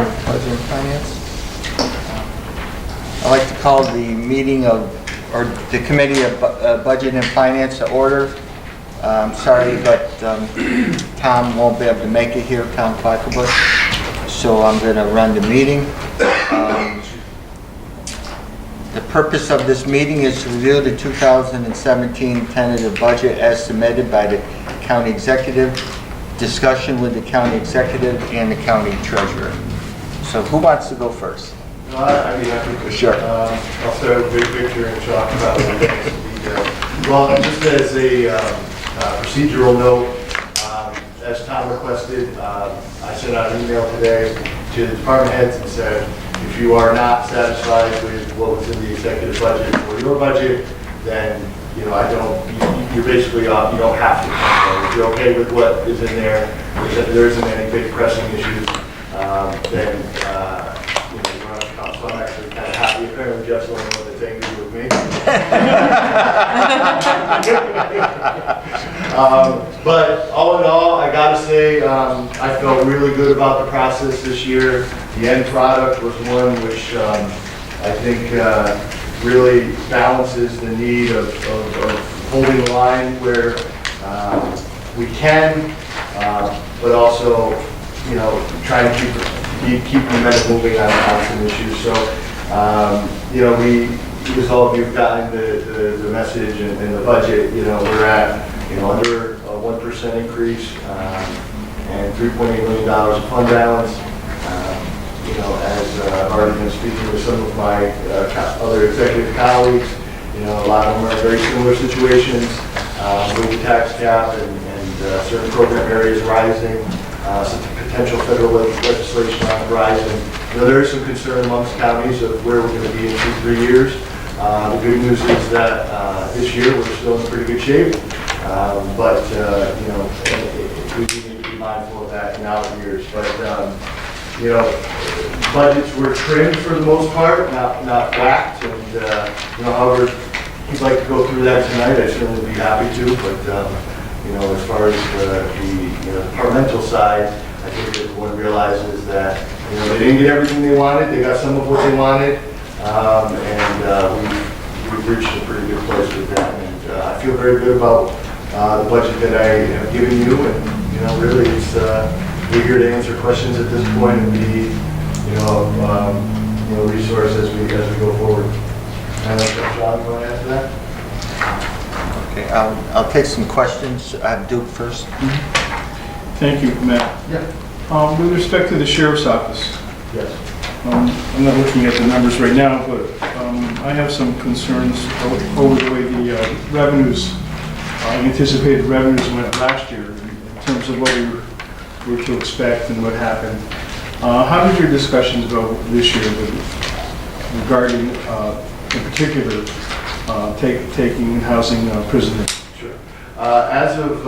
for Budget and Finance. I'd like to call the meeting or the Committee of Budget and Finance to order. Sorry, but Tom won't be able to make it here, Tom Quackenbush, so I'm going to run the meeting. The purpose of this meeting is to review the 2017 tentative budget as submitted by the County Executive, discussion with the County Executive and the County Treasurer. So who wants to go first? I'd be happy to. Sure. I'll start with the big picture and talk about the detail. Well, just as a procedural note, as Tom requested, I sent out an email today to the department heads and said, if you are not satisfied with what was in the executive budget or your budget, then you're basically off. You don't have to. If you're okay with what is in there, there isn't any big pressing issues, then you don't have to come. So I'm actually kind of happy. Apparently, Jeff's the only one that's angry with me. But all in all, I gotta say, I felt really good about the process this year. The end product was one which I think really balances the need of holding the line where we can, but also, trying to keep momentum moving on some issues. So, because all of you have gotten the message and the budget, we're at, under a 1% increase and $3.8 million of fund balance. As I've already been speaking with some of my other executive colleagues, a lot of them are in very similar situations with the tax cap and certain program areas rising, some potential federal legislation on the horizon. There is some concern amongst counties of where we're going to be in 2-3 years. The good news is that this year we're still in pretty good shape, but we do need to be mindful of that in out years. But budgets were trimmed for the most part, not whacked, and however you'd like to go through that tonight, I'd certainly be happy to. But as far as the departmental side, I think everyone realizes that they didn't get everything they wanted. They got some of what they wanted, and we've reached a pretty good place with that. And I feel very good about the budget that I have given you, and really it's we're here to answer questions at this point and be resource as we go forward. And John, you want to answer that? Okay, I'll take some questions. Duke first. Thank you, Matt. Yeah. With respect to the Sheriff's Office, Yes. I'm not looking at the numbers right now, but I have some concerns over the way the anticipated revenues went last year in terms of what we were to expect and what happened. How did your discussions go this year regarding, in particular, taking and housing prisoners? Sure. As of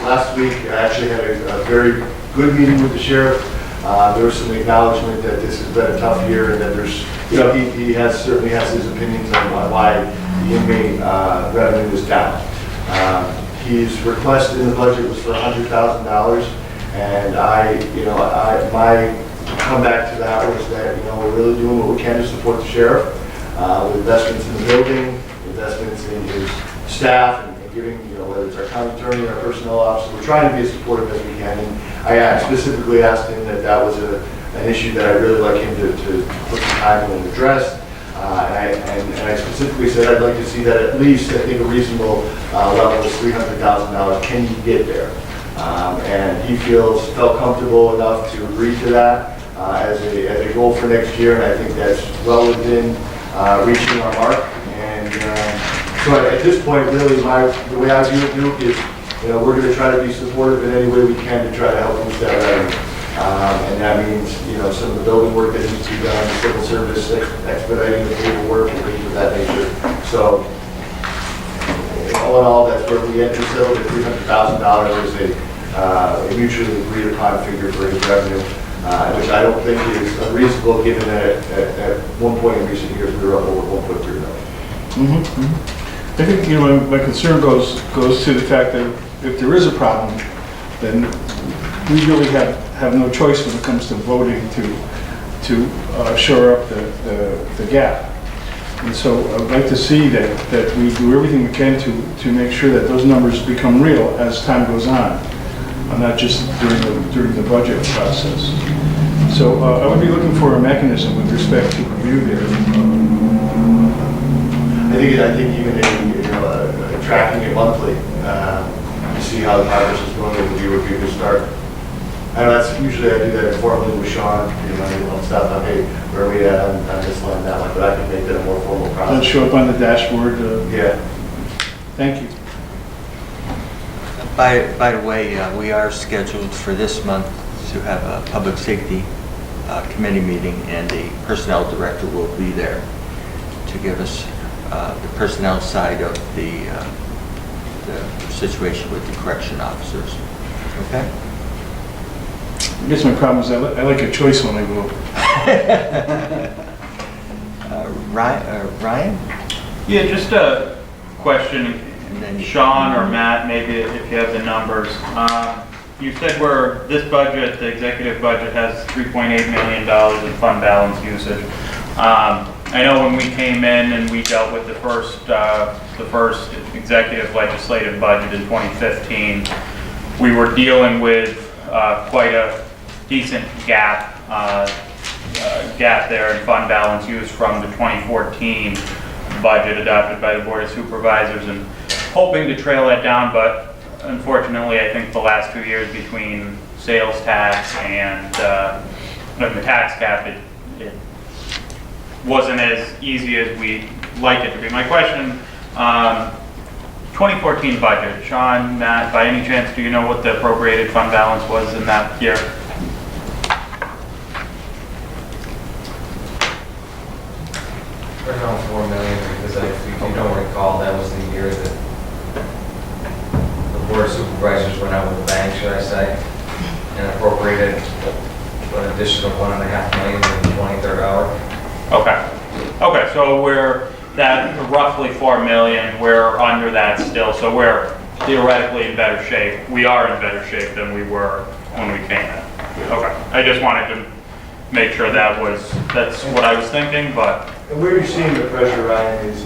last week, I actually had a very good meeting with the sheriff. There was some acknowledgement that this has been a tough year and that there's, he certainly has his opinions on why the inmate revenue is down. His request in the budget was for $100,000, and my comeback to that was that we're really doing what we can to support the sheriff with investments in the building, investments in his staff, and giving whether it's our county attorney or our personnel officer, we're trying to be as supportive as we can. And I specifically asked him that was an issue that I'd really like him to put some time in and address. And I specifically said I'd like to see that at least, I think a reasonable level is $300,000. Can you get there? And he felt comfortable enough to agree to that as a goal for next year, and I think that's well within reaching our mark. And so at this point, really, the way I view it, Duke, is we're going to try to be supportive in any way we can to try to help boost that revenue. And that means, some of the building work that needs to be done, civil service, expediting the paperwork and things of that nature. So, all in all, that's where we entered. So the $300,000 is a mutually agreed upon figure for his revenue, which I don't think is unreasonable given that at one point in recent years we were up over $1.3 million. I think my concern goes to the fact that if there is a problem, then we really have no choice when it comes to voting to shore up the gap. And so I'd like to see that we do everything we can to make sure that those numbers become real as time goes on, and not just during the budget process. So I would be looking for a mechanism with respect to review there. I think even tracking it monthly, to see how the progress is going would be a good start. And that's usually I do that informally with Sean, stuff on, hey, where are we at on this line, that line, but I can make that a more formal Does process. that show up on the dashboard? Yeah. Thank you. By the way, we are scheduled for this month to have a public safety committee meeting, and the personnel director will be there to give us the personnel side of the situation with the correction officers. Okay? I guess my problem is I like a choice when I vote. Ryan? Yeah, just a question, And then Sean or Matt, maybe if you have the numbers. You said this budget, the executive budget, has $3.8 million in fund balance usage. I know when we came in and we dealt with the first executive legislative budget in 2015, we were dealing with quite a decent gap there in fund balance used from the 2014 budget adopted by the Board of Supervisors, and hoping to trail that down, but unfortunately I think the last 2 years between sales tax and the tax cap, it wasn't as easy as we'd like it to be. My question, 2014 budget, Sean, Matt, by any chance do you know what the appropriated fund balance was in that year? Around 4 million, because if you don't recall, that was the year that the Board of Supervisors went out with the bank, should I say, and appropriated an additional $1.5 million in the 23rd hour. Okay, so we're that roughly 4 million, we're under that still, so we're theoretically in better shape. We are in better shape than we were when we came in. Okay, I just wanted to make sure that's what I was thinking, but. And where you're seeing the pressure, Ryan, is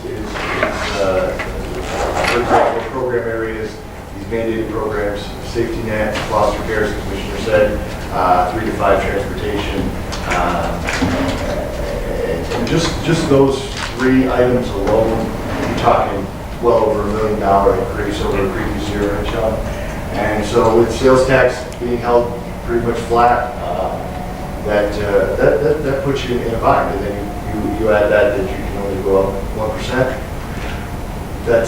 for example, program areas, these mandated programs, safety net, foster care, as the Commissioner said, 3 to 5 transportation, and just those 3 items alone, you're talking well over $1 million increase over the previous year, right, Sean? And so with sales tax being held pretty much flat, that puts you in a bind, and then you add that you can only go up 1%. That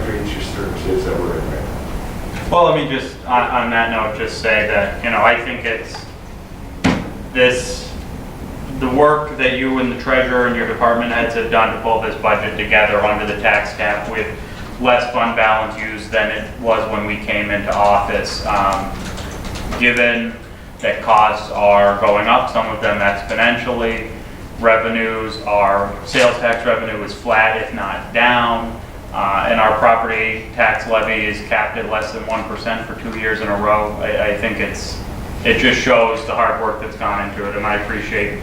creates your circumstances that we're in right now. Well, let me just, on that note, just say that, I think it's the work that you and the treasurer and your department heads have done to pull this budget together under the tax cap with less fund balance used than it was when we came into office. Given that costs are going up, some of them exponentially, sales tax revenue is flat, if not down, and our property tax levy is capped at less than 1% for 2 years in a row. I think it just shows the hard work that's gone into it, and I appreciate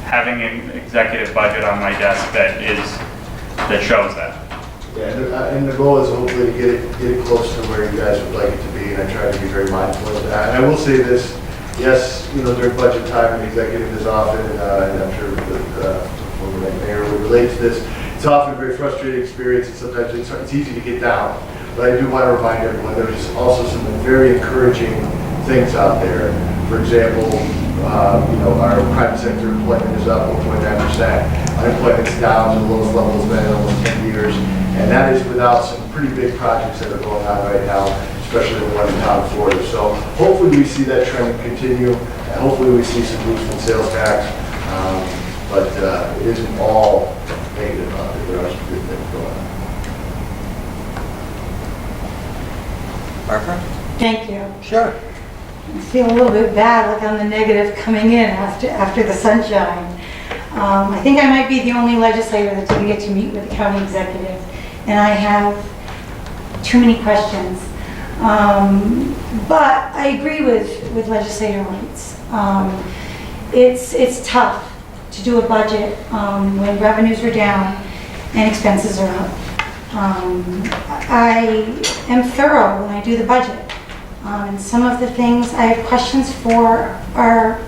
having an executive budget on my desk that shows that. Yeah, and the goal is hopefully to get it close to where you guys would like it to be, and I try to be very mindful of that. And I will say this, yes, during budget time, the executive is often, and I'm sure the former mayor will relate to this, it's often a very frustrating experience, and sometimes it's easy to get down. But I do want to remind everyone there's also some very encouraging things out there. For example, our private sector employment is up 1.9%. Unemployment's down to the lowest level it's been in almost 10 years. And that is without some pretty big projects that are going on right now, especially the one in town Florida. So hopefully we see that trend continue, and hopefully we see some boost in sales tax. But it isn't all negative out there. There are some good things going on. Barbara? Thank you. Sure. I feel a little bit bad, like I'm the negative coming in after the sunshine. I think I might be the only legislator that didn't get to meet with the county executive, and I have too many questions. But I agree with legislator White's. It's tough to do a budget when revenues are down and expenses are up. I am thorough when I do the budget. And some of the things I have questions for are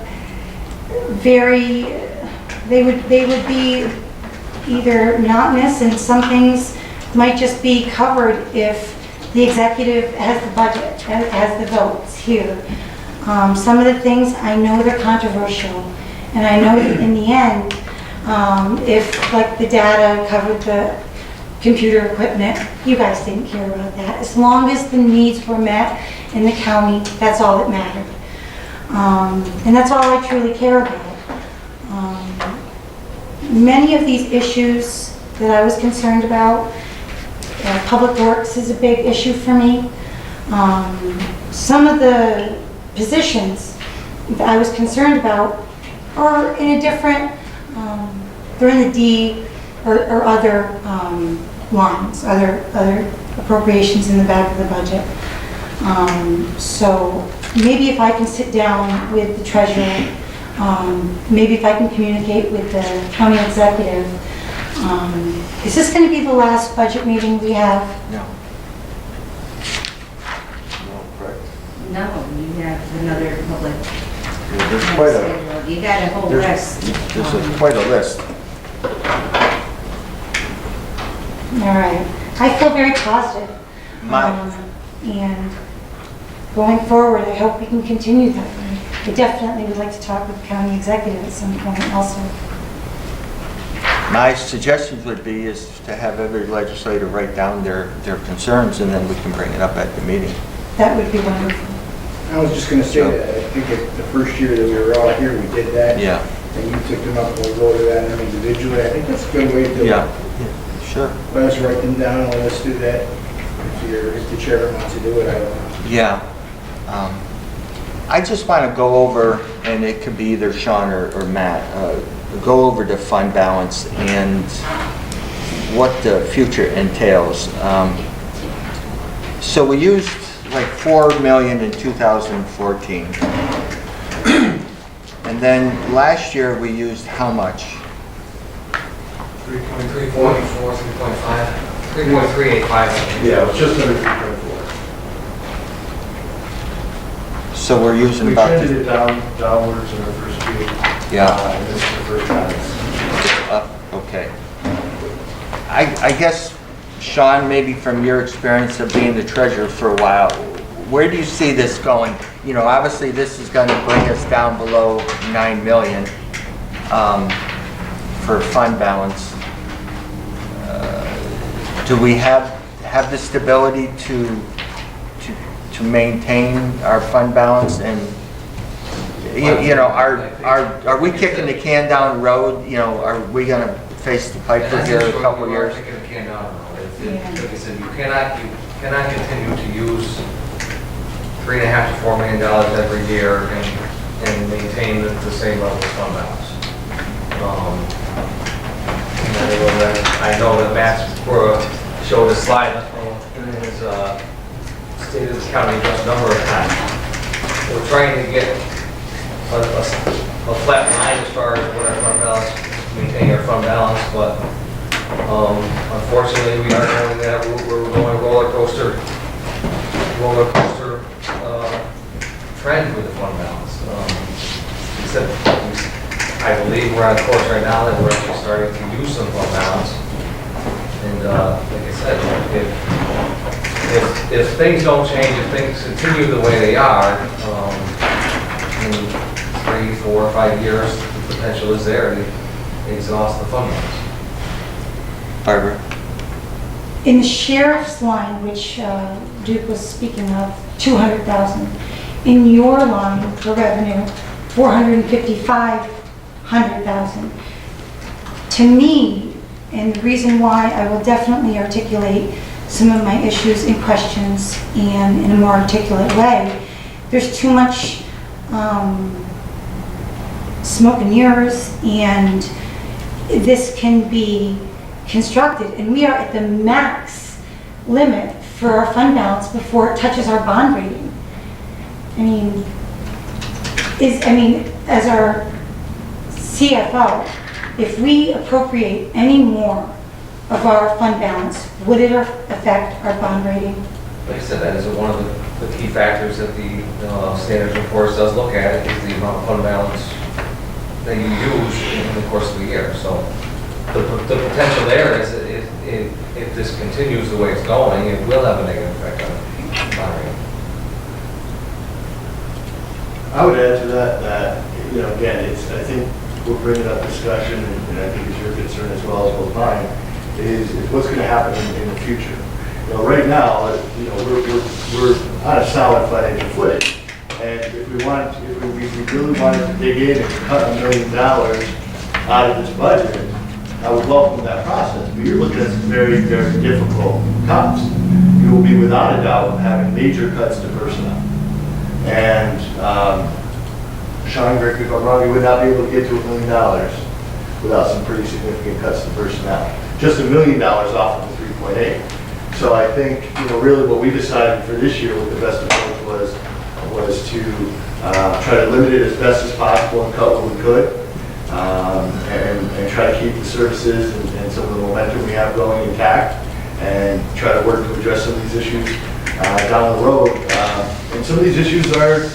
they would be either not missed, and some things might just be covered if the executive has the budget, has the votes here. Some of the things, I know they're controversial, and I know that in the end, if like the data covered the computer equipment, you guys didn't care about that. As long as the needs were met in the county, that's all that mattered. And that's all I truly care about. Many of these issues that I was concerned about, public works is a big issue for me. Some of the positions that I was concerned about are in a different, they're in the D or other lines, other appropriations in the back of the budget. So maybe if I can sit down with the treasurer, maybe if I can communicate with the county executive. Is this going to be the last budget meeting we have? No. No, correct. No, you have another public. There's quite a, You got a whole list. there's quite a list. All right. I feel very positive. My- And going forward, I hope we can continue that way. I definitely would like to talk with the county executive at some point also. My suggestions would be is to have every legislator write down their concerns, and then we can bring it up at the meeting. That would be wonderful. I was just gonna say that, I think the first year that we were all here, we did that. Yeah, And you took them up and we voted on them individually. I think that's a good way to do it. yeah, sure. Let us write them down, let us do that. If the chair wants to do it, I don't know. Yeah. I just want to go over, and it could be either Sean or Matt, go over the fund balance and what the future entails. So we used like $4 million in 2014. And then last year we used how much? 3.34, 3.5, 3.385. Yeah, it was just under 3.4. So we're using We about, trended it downwards in our first year. Yeah. And this is the first time. okay. I guess, Sean, maybe from your experience of being the treasurer for a while, where do you see this going? You know, obviously this is going to bring us down below 9 million for fund balance. Do we have the stability to maintain our fund balance? And you know, are we kicking the can down the road? You know, are we going to face the pipe for here a couple of years? Like I said, you cannot continue to use $3.5 to $4 million every year and maintain the same level of fund balance. I know that Matt showed a slide in his State of the County just a number of times. We're trying to get a flat line as far as what our fund balance, maintain our fund balance, but unfortunately we are going that we're going roller coaster trend with the fund balance. Except I believe we're on course right now that we're actually starting to use some fund balance. And like I said, if things don't change, if things continue the way they are, in 3, 4, 5 years, the potential is there to exhaust the fund balance. Barbara? In the sheriff's line, which Duke was speaking of, 200,000. In your line for revenue, 455,000. To me, and the reason why I will definitely articulate some of my issues and questions and in a more articulate way, there's too much smoke and mirrors, and this can be constructed, and we are at the max limit for our fund balance before it touches our bond rating. I mean, as our CFO, if we appropriate any more of our fund balance, would it affect our bond rating? Like I said, that is one of the key factors that the standards and Poor's does look at, is the amount of fund balance that you use in the course of the year. So the potential there is, if this continues the way it's going, it will have a negative effect on bond rating. I would add to that, again, I think we're bringing up discussion, and I think it's your concern as well as mine, is what's going to happen in the future. Right now, we're on a solid financial footing, and if we really wanted to dig in and cut $1 million out of this budget, I would welcome that process. But you're looking at some very, very difficult cuts. You will be without a doubt having major cuts to personnel. And Sean, correct me if I'm wrong, you would not be able to get to $1 million without some pretty significant cuts to personnel. Just $1 million off of the 3.8. So I think, really what we decided for this year, what the best approach was to try to limit it as best as possible and cut what we could, and try to keep the services and some of the momentum we have going intact, and try to work to address some of these issues down the road. And some of these issues are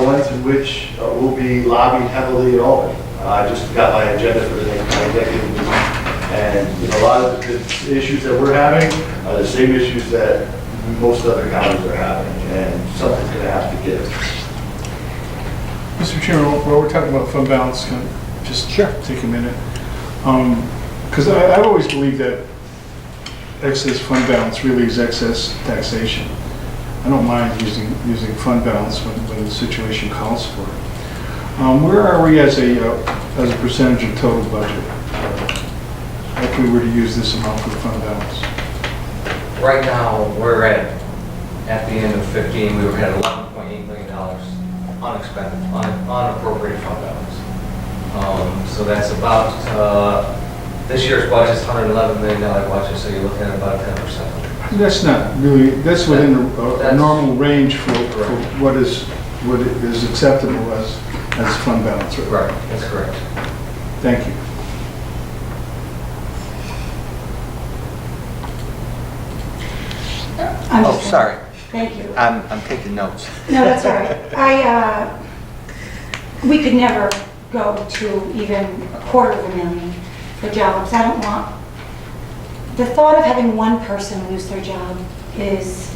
ones in which we'll be lobbied heavily at Albany. I just got my agenda for the next executive meeting. And a lot of the issues that we're having are the same issues that most other counties are having, and something's going to have to give. Mr. Chairman, while we're talking about fund balance, can I just take a minute? Because I've always believed that excess fund balance really is excess taxation. I don't mind using fund balance when the situation calls for it. Where are we as a percentage of total budget? If we were to use this amount for fund balance? Right now, we're at the end of 15, we were at $11.8 million unexpended, unappropriated fund balance. So that's about, this year's budget is $111 million budget, so you're looking at about 10%. That's not really, that's within a normal range for what is acceptable as fund balance, right? Right, that's correct. Thank you. Sorry. Thank you. I'm taking notes. No, that's all right. We could never go to even $250,000 for jobs. I don't want, the thought of having one person lose their job is,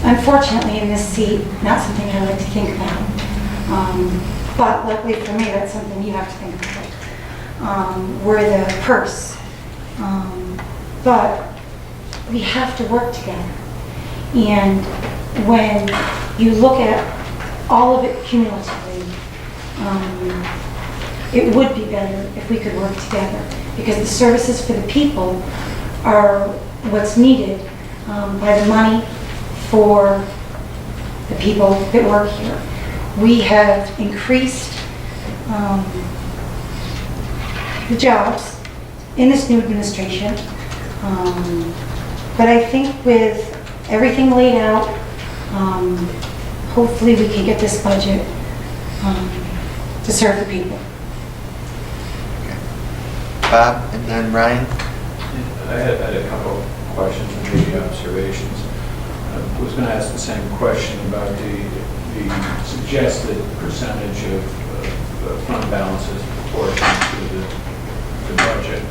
unfortunately in this seat, not something I like to think about. But luckily for me, that's something you have to think about. We're the purse. But we have to work together. And when you look at all of it cumulatively, it would be better if we could work together, because the services for the people are what's needed by the money for the people that work here. We have increased the jobs in this new administration. But I think with everything laid out, hopefully we can get this budget to serve the people. Bob, and then Ryan? I had a couple of questions and maybe observations. I was going to ask the same question about the suggested percentage of fund balances proportion to the budget.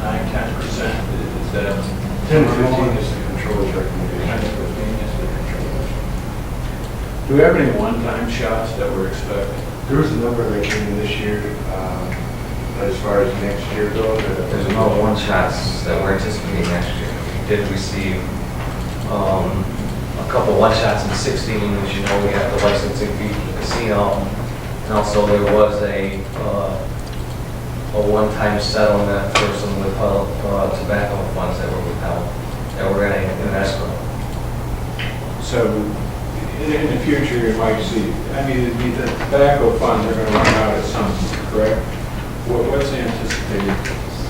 9, 10%, is that 10 to 15 is the controller's recommendation. 10 to 15 is the controller's? Do we have any one-time shots that we're expecting? There was a number that came in this year, but as far as next year goes, There's no one-shots that we're anticipating next year. We did receive a couple one-shots in 16, as you know, we have the licensing fee for the casino, and also there was a one-time settlement for some withheld tobacco funds that were withheld, that were in an escrow. So in the future, you might see, I mean, the tobacco funds are going to run out at some point, correct? What's the anticipated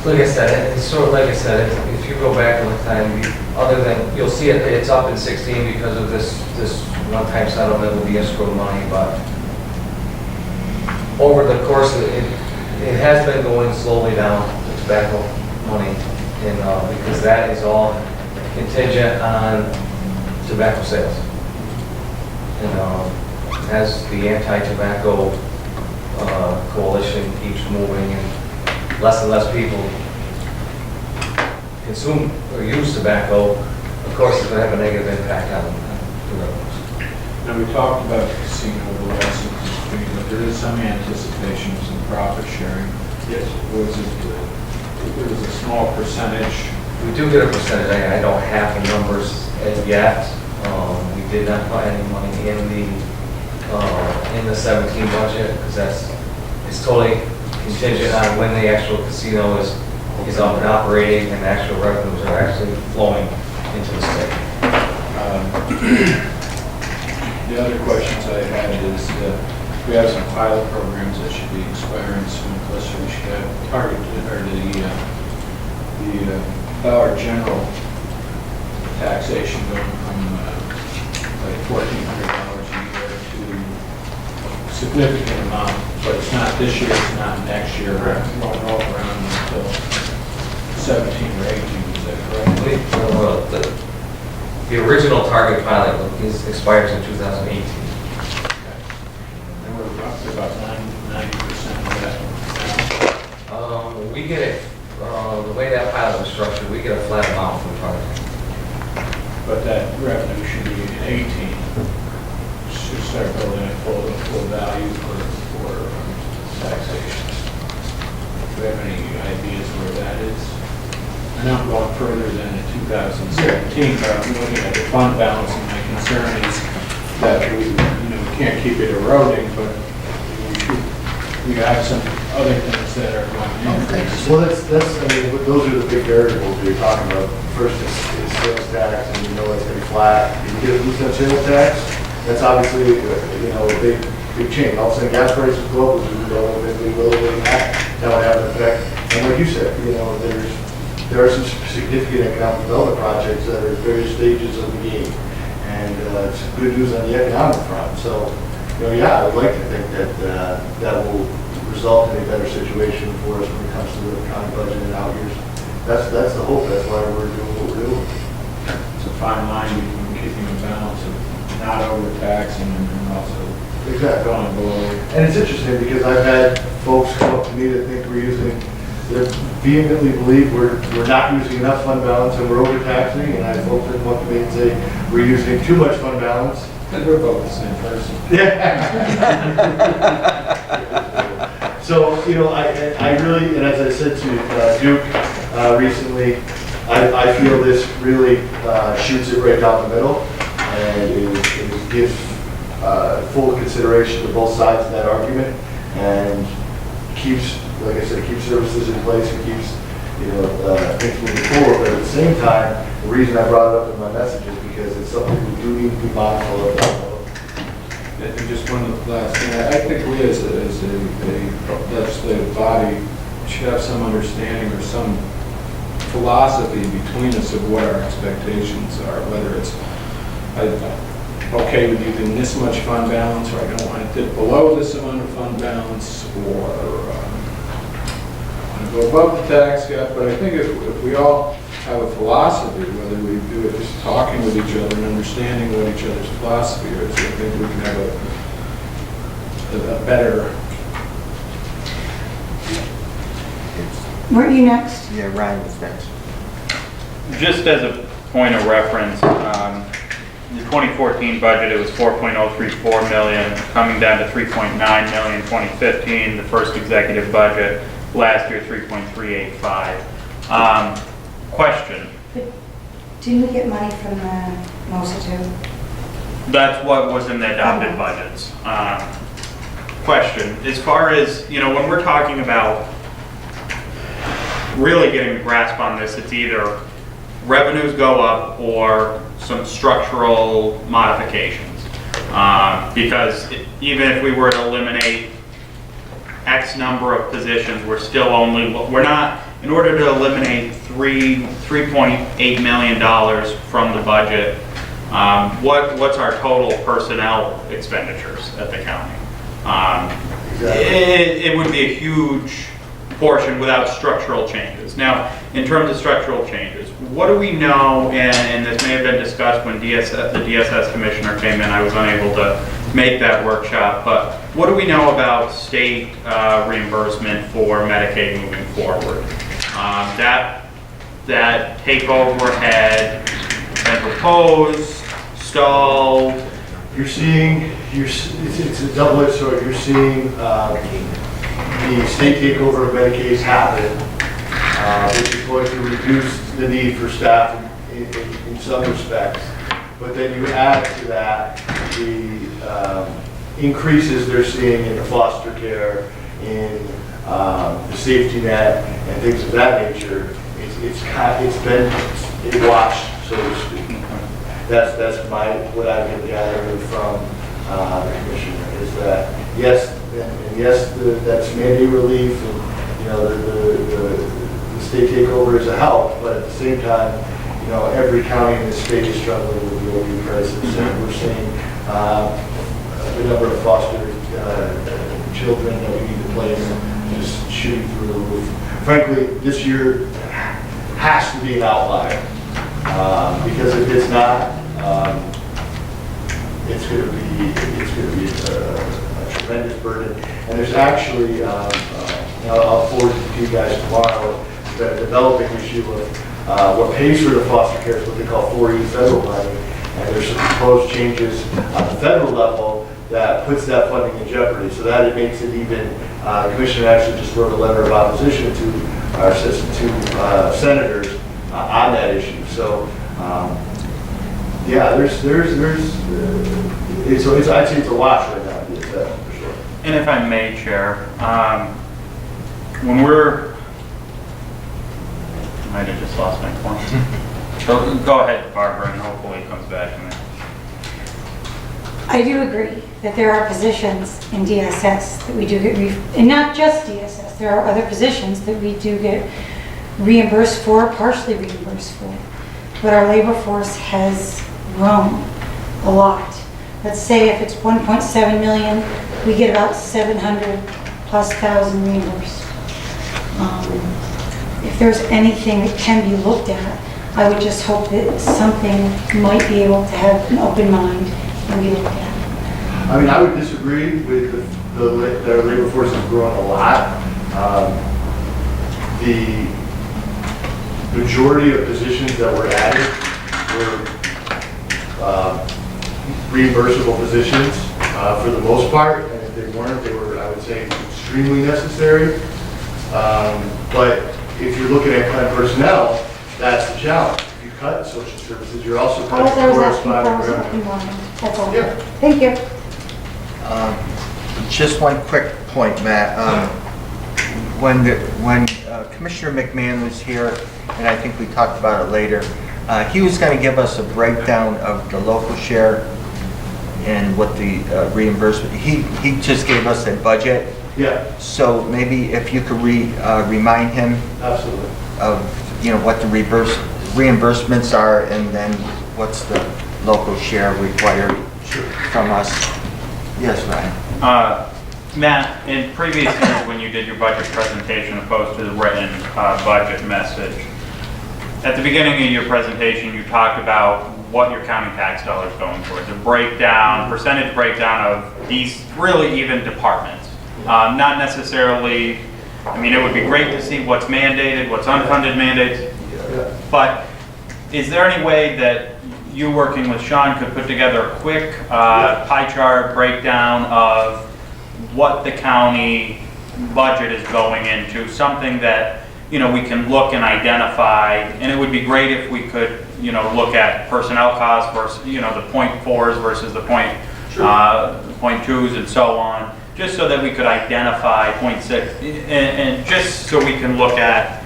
Like I said, it's sort of like I said, if you go back in the time, other than, you'll see it's up in 16 because of this one-time settlement with the escrow money, but over the course of it has been going slowly down, the tobacco money, and because that is all contingent on tobacco sales. And as the anti-tobacco coalition keeps moving and less people consume or use tobacco, of course it's going to have a negative impact on the revenues. Now, we talked about the casino the last meeting, but there is some anticipation of some profit sharing. Yes. It was a small percentage. We do get a percentage. I don't have the numbers as yet. We did not put any money in the 17 budget because it's totally contingent on when the actual casino is up and operating and the actual revenues are actually flowing into the state. The other questions I had is we have some pilot programs that should be expiring soon, plus we should have targeted, or the Dollar General taxation going from like $1,400 a year to a significant amount, but it's not this year, it's not next year, we're going all around until 17 or 18, is that correct? The original target pilot expires in 2018. And we're roughly about 90% of that. We get it, the way that pilot was structured, we get a flat amount from the target. But that revenue should be in 18, should start building a full value for taxation. Do you have any ideas where that is? I know I'm going further than in 2017, but I'm looking at the fund balance, and my concern is that we can't keep it eroding, but we have some other things that are going to increase. Well, I mean, those are the big variables that you're talking about. First is sales tax, and you know it's going to be flat. If you get a boost on sales tax, that's obviously, a big change. All of a sudden, gas prices go up, which is relatively that would have an effect. And like you said, there are some significant economic development projects that are at various stages of the game. And it's good news on the economic front. So, I would like to think that that will result in a better situation for us when it comes to the county budget in out years. That's the hope. That's why we're doing what we're doing. It's a fine line between keeping a balance of not overtaxing and also Exactly. going below. And it's interesting because I've had folks come up to me that think that vehemently believe we're not using enough fund balance and we're overtaxing, and I have folks that come up to me and say we're using too much fund balance. We're both the same person. So, I really, and as I said to Duke recently, I feel this really shoots it right down the middle, and it gives full consideration to both sides of that argument, and keeps, like I said, keeps services in place and keeps, things moving forward. But at the same time, the reason I brought it up in my message is because it's something we do need to be mindful of. And just one last thing, I think we as a legislative body should have some understanding or some philosophy between us of what our expectations are, whether it's okay with using this much fund balance, or I don't want to dip below this amount of fund balance, or I want to go above the tax cap. But I think if we all have a philosophy, whether we do it just talking with each other and understanding what each other's philosophy is, I think we can have a better. Weren't you next? Yeah, Ryan was next. Just as a point of reference, the 2014 budget, it was 4.034 million, coming down to 3.9 million in 2015, the first executive budget. Last year, 3.385. Question. Didn't we get money from the MOSA too? That's what was in the adopted budgets. Question. As far as, when we're talking about really getting a grasp on this, it's either revenues go up or some structural modifications. Because even if we were to eliminate X number of positions, we're still we're not in order to eliminate $3.8 million from the budget, what's our total personnel expenditures at the county? It would be a huge portion without structural changes. Now, in terms of structural changes, what do we know, and this may have been discussed when the DSS commissioner came in, I was unable to make that workshop, but what do we know about state reimbursement for Medicaid moving forward? That takeover had been proposed, stalled. You're seeing, it's a double-edged sword. You're seeing the state takeover of Medicaid happen, which is going to reduce the need for staff in some respects. But then you add to that the increases they're seeing in the foster care, in the safety net, and things of that nature. It's been a wash, so to speak. That's what I've been gathering from the commissioner, is that yes, and yes, that's mandate relief, and you know the state takeover is a help, but at the same time, you know, every county in the state is struggling with the opioid crisis, and we're seeing the number of foster children that we need to place just shooting through the roof. Frankly, this year has to be an outlier, because if it's not, it's going to be a tremendous burden. And there's actually, I'll forward it to you guys tomorrow, the developing issue of what pays for the foster care is what they call 4E federal money, and there's some proposed changes on the federal level that puts that funding in jeopardy. So that it makes it even. The commissioner actually just wrote a letter of opposition to our senators on that issue. So yeah, I'd say it's a wash right now, for sure. And if I may, Chair, I might have just lost my point. So go ahead, Barbara, and hopefully it comes back to me. I do agree that there are positions in DSS that we do get, and not just DSS, there are other positions that we do get reimbursed for, partially reimbursed for. But our labor force has grown a lot. Let's say if it's 1.7 million, we get about 700,000+ reimbursed. If there's anything that can be looked at, I would just hope that something might be able to have an open mind and be looked at. I mean, I would disagree with that our labor force has grown a lot. The majority of positions that were added were reimbursable positions for the most part, and if they weren't, they were, I would say, extremely necessary. But if you're looking at kind of personnel, that's the challenge. If you cut social services, you're also cutting corresponding revenue. That's all. Yeah. Thank you. Just one quick point, Matt. When Commissioner McMahon was here, and I think we talked about it later, he was going to give us a breakdown of the local share and what the reimbursement. He just gave us a budget. Yeah, So maybe if you could remind him absolutely. of what the reimbursements are, and then what's the local share required from us. Yes, Ryan. Matt, in previous years when you did your budget presentation opposed to the written budget message, at the beginning of your presentation you talked about what your county tax dollars going towards, a breakdown, percentage breakdown of these really even departments. Not necessarily, I mean, it would be great to see what's mandated, what's unfunded mandates, but is there any way that you working with Sean could put together a quick pie chart breakdown of what the county budget is going into, something that we can look and identify, and it would be great if we could look at personnel costs versus the 0.4s versus the 0.2s and so on, just so that we could identify 0.6, and just so we can look at,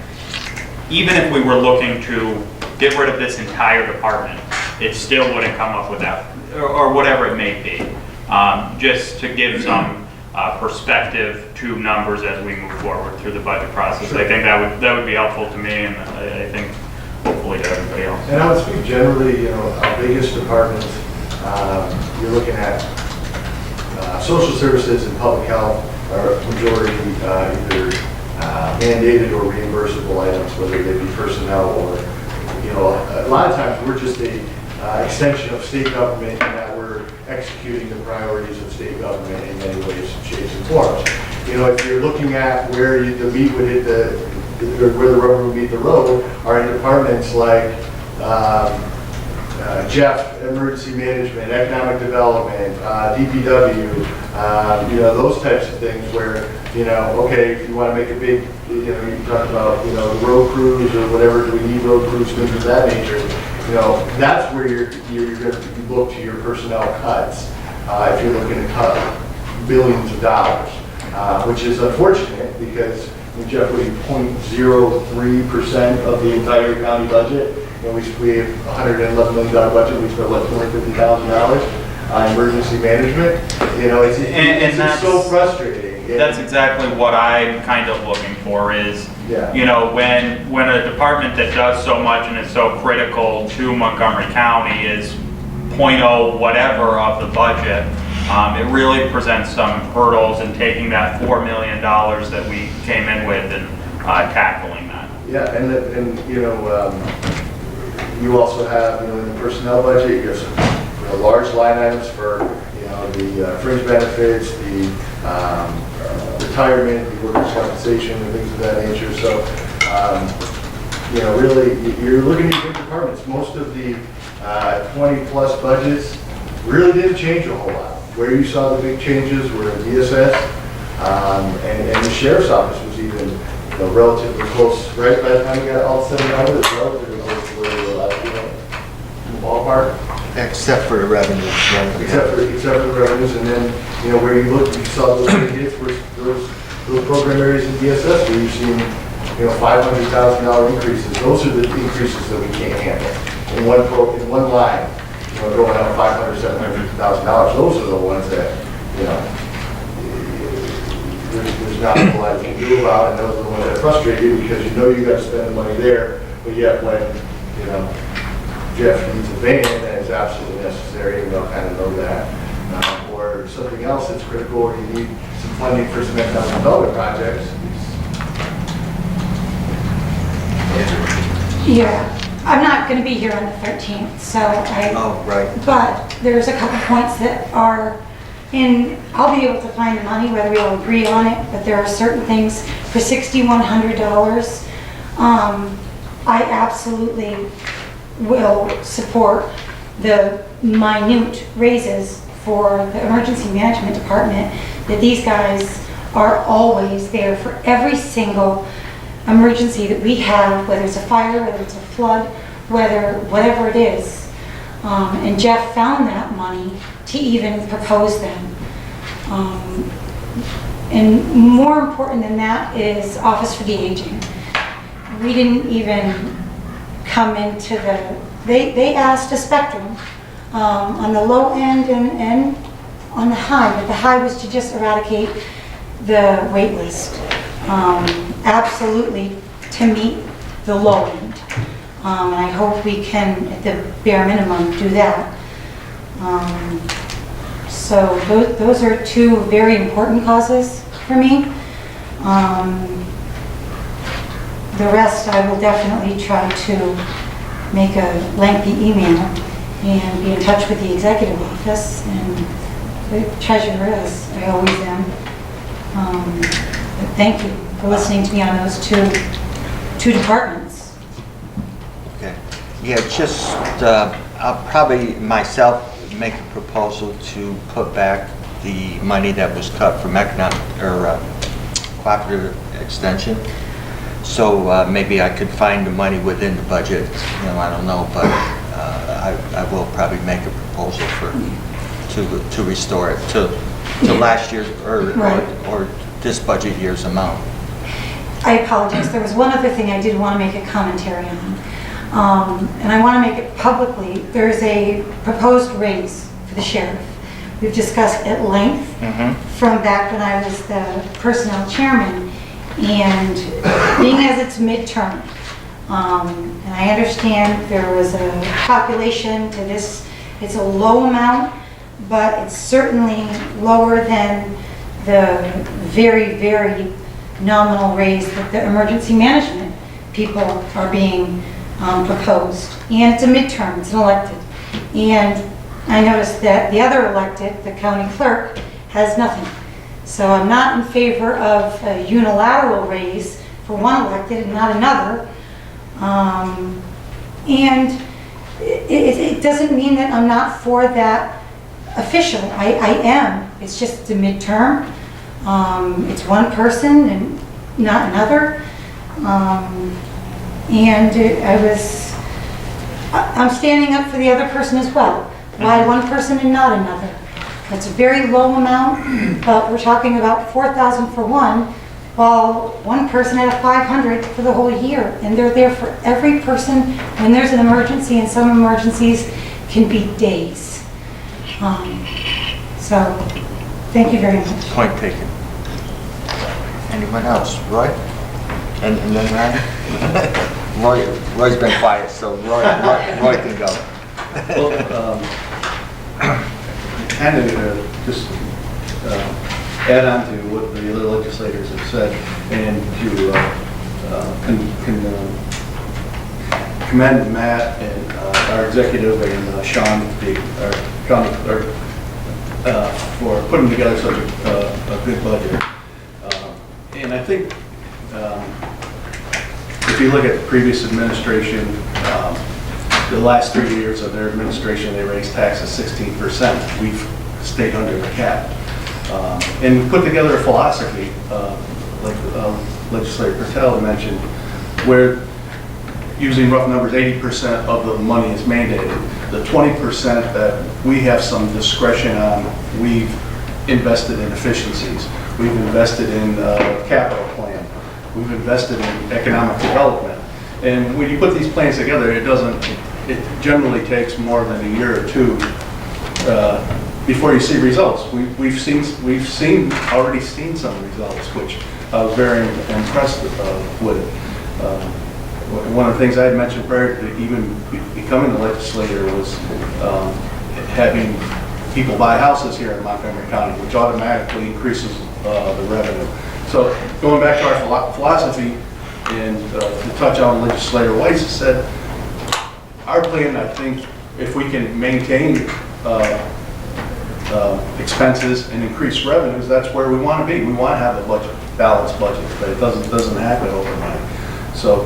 even if we were looking to get rid of this entire department, it still wouldn't come up with that, or whatever it may be. Just to give some perspective to numbers as we move forward through the budget process. I think that would be helpful to me, and I think hopefully to everybody else. And I would speak generally, our biggest departments, you're looking at social services and public health are majority either mandated or reimbursable items, whether they be personnel or, a lot of times we're just a extension of state government in that we're executing the priorities of state government in many ways, shapes, and forms. If you're looking at where the meat would hit where the rubber would meet the road, are in departments like Jeff, emergency management, economic development, DPW, those types of things where, okay, if you want to make a big, you talk about, the road crews or whatever, do we need road crews, things of that nature, that's where you're going to look to your personnel cuts if you're looking to cut billions of dollars, which is unfortunate because Jeff, we 0.03% of the entire county budget. We have $111 million budget. We spent $250,000 on emergency management. It's just so frustrating. That's exactly what I'm kind of looking for is, when a department that does so much and is so critical to Montgomery County is 0.0 whatever of the budget, it really presents some hurdles in taking that $4 million that we came in with and tackling that. Yeah, and you also have, in the personnel budget, you have some large line items for, the fringe benefits, the retirement, the workers' compensation, and things of that nature. So, really, you're looking at big departments. Most of the 20-plus budgets really didn't change a whole lot. Where you saw the big changes were in DSS, and the sheriff's office was even relatively close. Right by the time we got all said and done, it's relatively close to where we were last year, in the ballpark. Except for the revenues. Right? Except for the revenues, and then where you looked, you saw those big hits were those program areas in DSS where you've seen $500,000 increases. Those are the increases that we can't handle in one line. Going up $500,000, $750,000. Those are the ones that there's not a lot you can do about, and those are the ones that frustrate you because you got to spend the money there, but yet when Jeff needs a van, then it's absolutely necessary, and they'll kind of know that, or something else that's critical, or you need some funding for some economic development projects. Yeah, I'm not going to be here on the 13th, so Oh, right. but there's a couple points that are I'll be able to find the money, whether we'll agree on it, but there are certain things for $6,100. I absolutely will support the minute raises for the emergency management department, that these guys are always there for every single emergency that we have, whether it's a fire, whether it's a flood, whatever it is. And Jeff found that money to even propose them. And more important than that is Office for the Aging. We didn't even come into they asked a spectrum on the low end and on the high, but the high was to just eradicate the wait list. Absolutely to meet the low end. And I hope we can, at the bare minimum, do that. So those are two very important causes for me. The rest I will definitely try to make a lengthy email and be in touch with the executive office and the treasurer, as I always am. But thank you for listening to me on those two departments. Okay. Yeah, just, I'll probably myself make a proposal to put back the money that was cut from economic or cooperative extension. So maybe I could find the money within the budget. I don't know, but I will probably make a proposal to restore it to last year's or this budget year's amount. I apologize. There was one other thing I did want to make a commentary on. And I want to make it publicly. There's a proposed raise for the sheriff, we've discussed at length from back when I was the personnel chairman. And being as it's midterm, and I understand there was a calculation to this, it's a low amount, but it's certainly lower than the very, very nominal raise that the emergency management people are being proposed. And it's a midterm, it's an elected. And I noticed that the other elected, the county clerk, has nothing. So I'm not in favor of a unilateral raise for one elected and not another. And it doesn't mean that I'm not for that official. I am. It's just the midterm. It's one person and not another. I'm standing up for the other person as well. Why one person and not another? That's a very low amount, but we're talking about 4,000 for one, while one person had a 500 for the whole year, and they're there for every person when there's an emergency, and some emergencies can be days. So, thank you very much. Point taken. Anyone else? Roy? And then Ryan? Roy's been quiet, so Roy can go. Well, kind of just add on to what the other legislators have said, and to commend Matt and our executive and Sean, our county clerk, for putting together such a good budget. And I think if you look at the previous administration, the last 3 years of their administration, they raised taxes 16%. We've stayed under the cap. And we put together a philosophy, like Legislator Patel mentioned, where using rough numbers, 80% of the money is mandated. The 20% that we have some discretion on, we've invested in efficiencies. We've invested in capital plan. We've invested in economic development. And when you put these plans together, it generally takes more than a year or two before you see results. We've already seen some results, which I was very impressed with. One of the things I had mentioned prior to even becoming the legislator was having people buy houses here in Montgomery County, which automatically increases the revenue. So going back to our philosophy, and to touch on Legislator Weiss said, our plan, I think, if we can maintain expenses and increase revenues, that's where we want to be. We want to have a balanced budget, but it doesn't happen overnight. So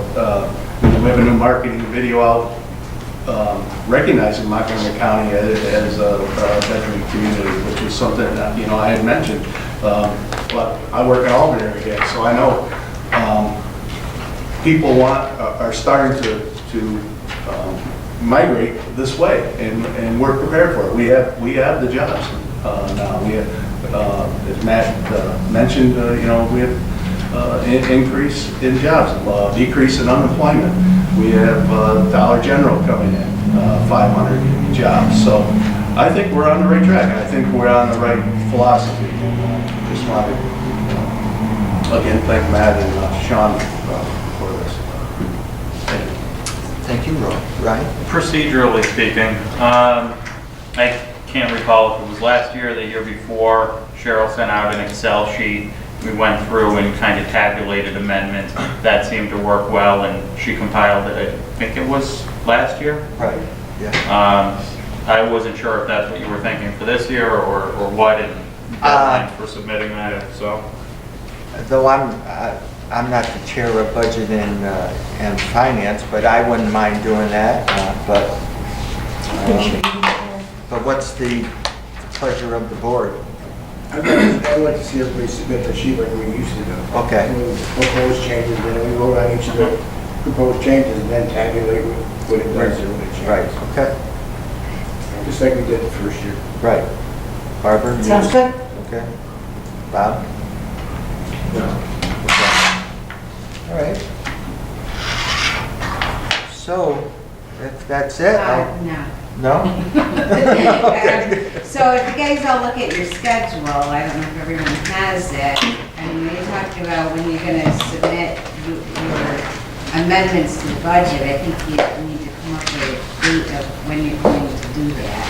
we have a new marketing video out recognizing Montgomery County as a veteran community, which is something that I had mentioned. But I work in Albany every day, so I know people are starting to migrate this way, and we're prepared for it. We have the jobs now. We have, as Matt mentioned, we have increase in jobs, decrease in unemployment. We have Dollar General coming in, 500 jobs. So I think we're on the right track, and I think we're on the right philosophy. And just want to again thank Matt and Sean for this. Thank you. Thank you, Roy. Ryan? Procedurally speaking, I can't recall if it was last year or the year before, Cheryl sent out an Excel sheet. We went through and kind of tabulated amendments. That seemed to work well, and she compiled it, I think it was last year. Right, yeah. I wasn't sure if that's what you were thinking for this year or what, and deadlines for submitting that, so. Though I'm not the chair of budget and finance, but I wouldn't mind doing that. But what's the pleasure of the board? I'd like to see everybody submit the sheet like we used to do. Okay. With proposed changes, and then we vote on each of the proposed changes, and then tabulate what it does and what it changes. Right, okay, Just like we did the first year. right. Barbara? you- Sounds good? Okay. Bob? No. Okay. All right. So, if that's it, No. No? So if you guys all look at your schedule, I don't know if everyone has it, I mean, you're talking about when you're gonna submit your amendments to the budget, I think you need to come up with a date of when you're going to do that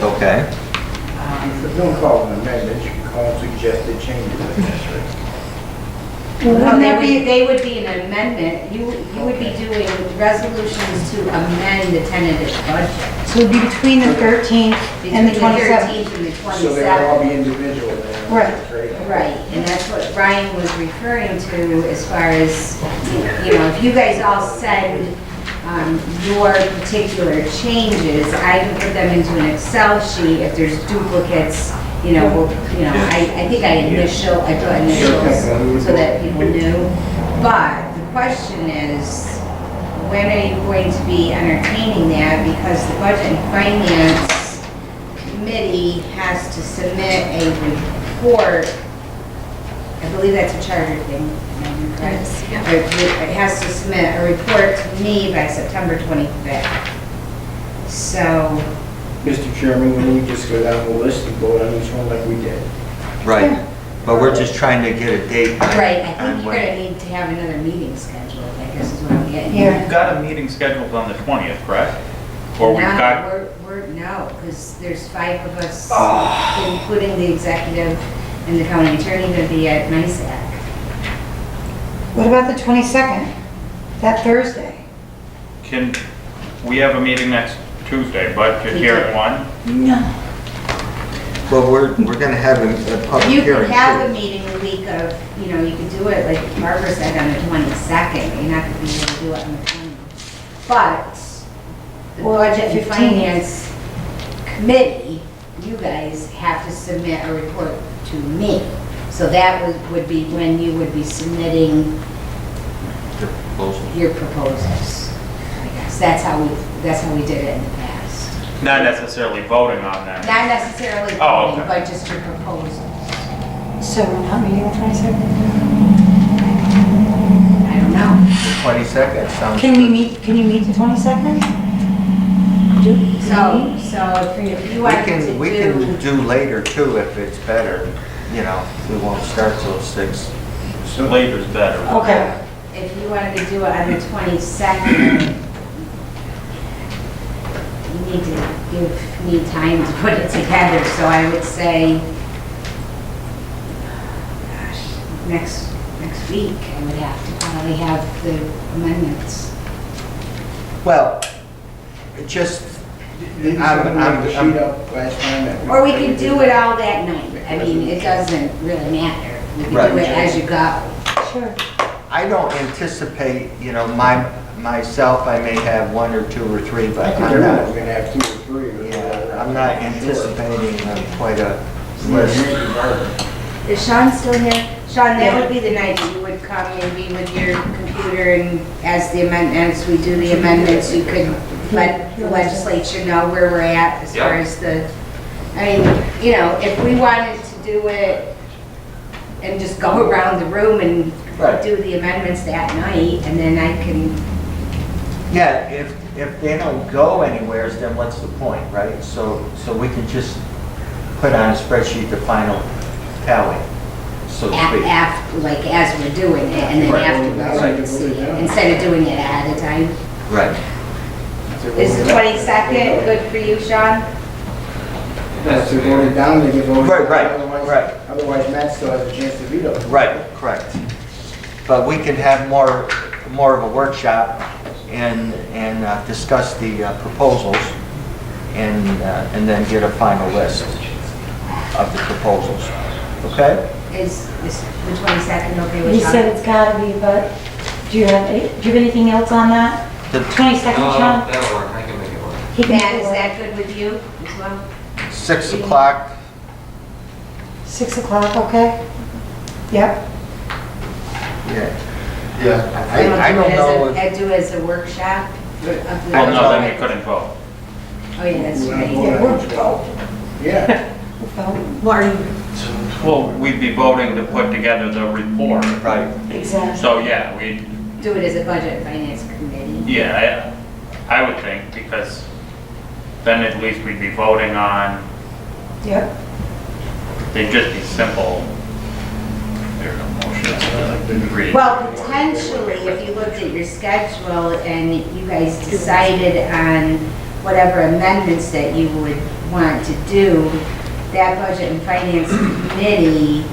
Okay. by. So don't call them amendments, you can call them suggested changes, I guess, right? Well, Well, wouldn't that be, they would be an amendment, you would be doing resolutions to amend the tentative budget. so it'd be between the 13th and the Between 27th? 13th and the 27th. So they would all be individual then. Right. Right, and that's what Ryan was referring to as far as, you know, if you guys all send your particular changes, I can put them into an Excel sheet. If there's duplicates, I think I put initials so that people knew. But the question is, when are you going to be entertaining that? Because the Budget and Finance Committee has to submit a report. I believe that's a charter thing. am I correct? It has to submit a report to me by September 25th. So, Mr. Chairman, when we just go down the list and vote on each one like we did. Right, but we're just trying to get a date. right, I on think you're when. gonna need to have another meeting scheduled, I guess is what I'm getting. Yeah. We've got a meeting scheduled on the 20th, correct? Or we've got, No, because there's 5 of us, Ah. including the executive and the county attorney, gonna be at NISAC. What about the 22nd? That Thursday? we have a meeting next Tuesday, budget here at 1? No. Well, we're gonna have a public You hearing. could have too. a meeting the week of, you could do it, like Barbara said, on the 22nd. You're not gonna be able to do it on the 20th. But the Well, Budget and 15th. Finance Committee, you guys have to submit a report to me. So that would be when you would be submitting The proposal. your proposals. I guess that's how we did it in the past. Not necessarily voting on them. Not necessarily Oh, voting, okay. but just your proposals. So we're not meeting the 22nd? I don't know. The 22nd sounds. Can good. you meet the 22nd? So if you wanted to We can do later too if it's better, we won't start till 6. Later's better. Okay. if you wanted to do it on the 22nd, you need to give me time to put it together, so I would say, gosh, next week, I would have to probably have the amendments. Well, just, Didn't someone make the sheet up last time? that Or we could do it all that night. I mean, it doesn't really matter. We can Right. do it as you go. Sure. I don't anticipate, myself, I may have 1 or 2 or 3, I but think I'm everyone's not, gonna have 2 or 3. yeah, I'm not anticipating quite a list. Is Sean still here? Sean, that would be the night that you would come and be with your computer, and as we do the amendments, you could let the legislature know where we're at as far as if we wanted to do it and just go around the room and Right. do the amendments that night, and then I can, Yeah, if they don't go anywhere, then what's the point, right? So we can just put on a spreadsheet the final tally, so to speak. as we're doing it, and then Right. afterwards you can see it, instead of doing it ahead of time. Right. Is the 22nd good for you, Sean? If they vote it down, they get voted. Right. Otherwise, Matt still has a chance to veto. Right, correct. But we can have more of a workshop and discuss the proposals and then get a final list of the proposals. Okay? Is the 22nd okay with You Sean? said it's gotta be, but do you have anything else on that? The 22nd, Sean? That'll work, I can make it work. He can Matt, do is it. that good with you as well? 6 o'clock, 6 o'clock, okay? Yep. yeah. Yeah. I don't know. I'd do it as a workshop? Well, no, then we couldn't vote. Oh, yeah, that's We wanna right. vote on each one. Yeah. Well, we'd be voting to put together the report. Right. Exactly. So, yeah, Do it as a budget and finance committee. I would think, because because then at least we'd be voting on, Yep. they'd just be simple. There's no motions. Well, potentially, if you looked at your schedule and you guys decided on whatever amendments that you would want to do, that Budget and Finance Committee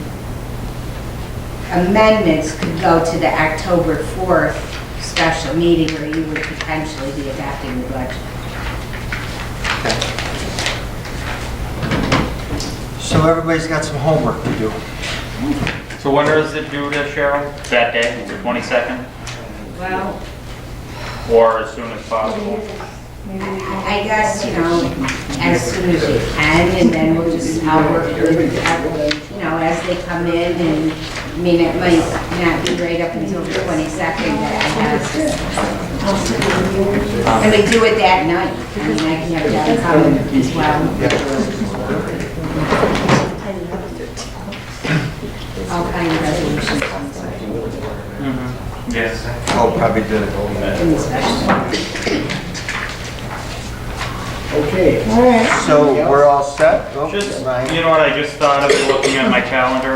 amendments could go to the October 4th special meeting where you would potentially be adopting the budget. So everybody's got some homework to do. So when is it due to Cheryl? That day, the 22nd? Well, Or as soon as possible? I guess, as soon as you can, and then we'll just, I'll work with, as they come in, and, it might not be right up until the 22nd that I have. And we do it that night, I can have that come as well. All kind of resolutions. Yes. Oh, probably did it. In the special. Okay. All right. So we're all set? Oh, Just, Ryan. you know what, I just thought of looking at my calendar,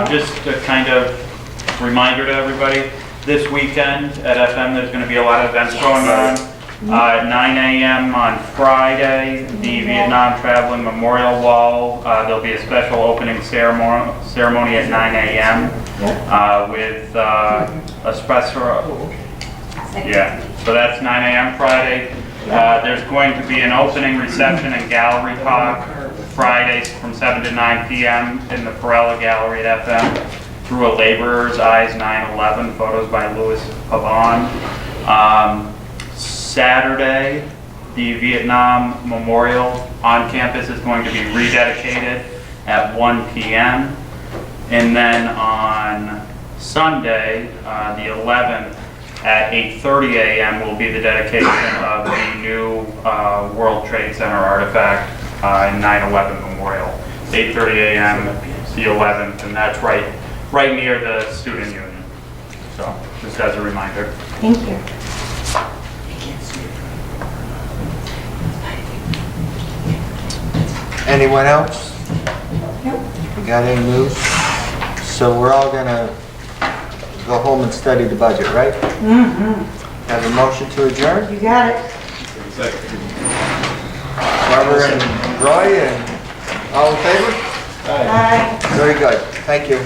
just a kind of reminder to everybody, this weekend at FM, there's gonna be a lot of events going on. 9 a.m. on Friday, the Vietnam Traveling Memorial Wall, there'll be a special opening ceremony at 9 a.m. With a special, yeah, so that's 9 a.m. Friday. There's going to be an opening reception and gallery talk Fridays from 7 to 9 p.m. in the Perella Gallery at FM. Through a Laborer's Eyes 9/11, photos by Louis Pavon. Saturday, the Vietnam Memorial on campus is going to be rededicated at 1 p.m. And then on Sunday, the 11th, at 8:30 a.m. will be the dedication of the new World Trade Center artifact in 9/11 Memorial. 8:30 a.m. the 11th, and that's right near the student union. So, just as a reminder. Thank you. Anyone else? Nope. We got any news? So we're all gonna go home and study the budget, right? Mm-hmm. Have a motion to adjourn? You got it. Barbara and Roy, and all in favor? Bye. Very good. Thank you.